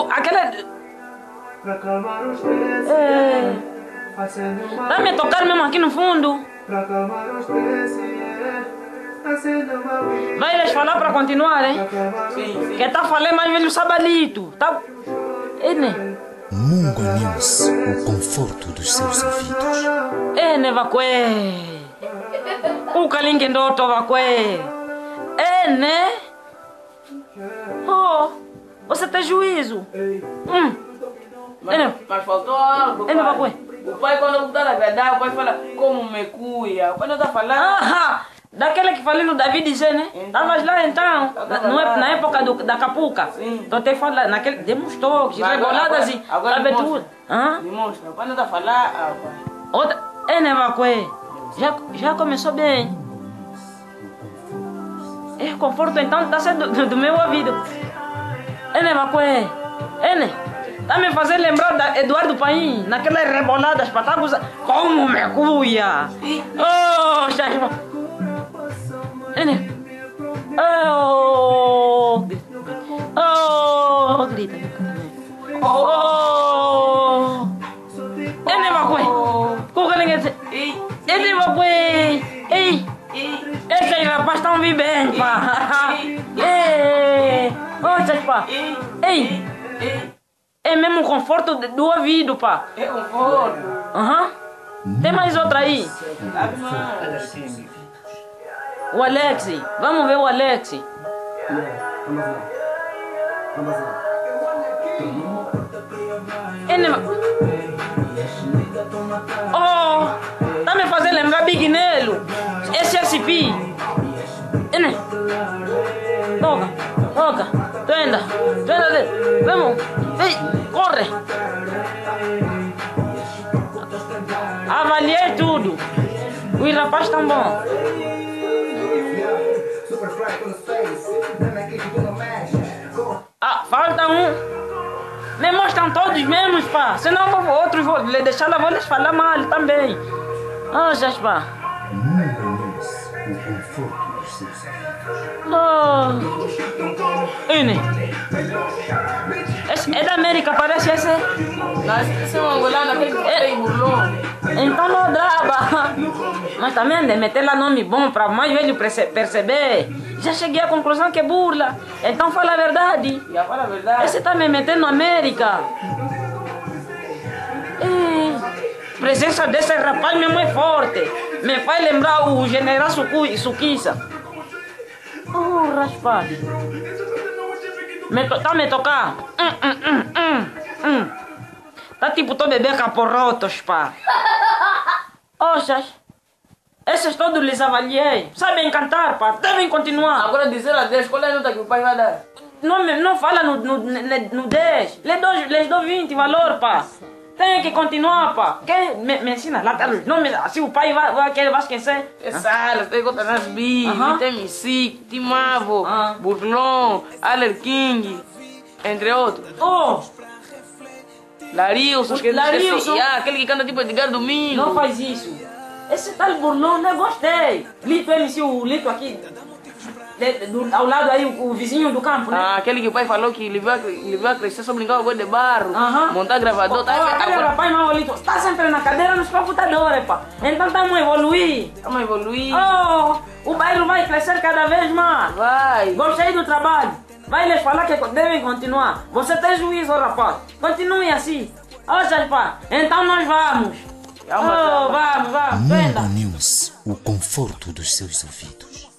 Aquela... Dá-me a tocar mesmo aqui no fundo. Vai eles falar para continuar, hein? Sim. Que tá falando mais velho sabalito. Tá... Mungo News, o conforto dos seus ouvidos. Vacué. O calinguendoto vacué. Né? Oh, você tem juízo. Mas faltou algo. Vacué. O pai, quando está agradar, o pai fala como me cuia. O pai não está falando. Daquela que falei no David G, né? Estavas lá então, na época da Capuca. Sim. Então te fala, naquele, demos toques, reboladas e sabe tudo. Me mostra, o pai não está falando. Outra, né, Vacué? Já começou bem. Conforto então está sendo do meu ouvido. Né, Vacué? Né? Tá me fazendo lembrar da Eduardo Paim, naquelas reboladas patagos. Como me cuia! Oh, Chasma! Oh, grita. Oh, Vacué! Cuca ninguém diz. Vacué! Ei! Esses rapazes estão vivendo, pá! Oh, Chasma! Ei! É mesmo o conforto do ouvido, pá. É conforto. Tem mais outra aí? O Alex. Vamos ver o Alex. Oh, tá me fazendo lembrar Big Nelo. SSP. Toca. Tenda. Vamos. Ei, corre. Avaliei tudo. Os rapazes estão bons. Falta um. Me mostram todos mesmos, pá. Senão outros vou deixar lá, vou lhes falar mal também. Jaspa. O conforto dos seus ouvidos. Esse é da América, parece esse. Esse é um angolano, aquele que tem burlão. Então não draba. Mas também de meter lá nome bom para mais velho perceber. Já cheguei à conclusão que é burla. Então fala a verdade. Já fala a verdade. Esse tá me metendo na América. Presença desse rapaz mesmo é forte. Me faz lembrar o general Suquiça. Raspado. Tá me tocar? Tá tipo tô bebê caporrotos, pá. Oxas. Esses todos lhes avaliei. Sabem cantar, pá. Devem continuar. Agora dizer a 10, qual é a nota que o pai vai dar? Não fala no 10. Les dou 20 valor, pá. Tem que continuar, pá. Me ensina lá, assim o pai vai esquecer. Salas, tem conta nas bis, tem MC, Timavo, Burlon, Aller King, entre outros. Larilson, aquele que canta tipo Edgar Domingo. Não faz isso. Esse tal Burlon, eu gostei. Lito MC, o Lito aqui. Ao lado aí, o vizinho do campo, né? Aquele que o pai falou que ele vai crescer só brincar com o de barro, montar gravador. Aquele rapaz malolito, está sempre na cadeira nos computadores, pá. Então estamos a evoluir. O bairro vai crescer cada vez mais. Vai. Gostei do trabalho. Vai lhes falar que devem continuar. Você tem juízo, rapaz. Continue assim. Pá. Então nós vamos. Vamos. Mungo News, o conforto dos seus ouvidos.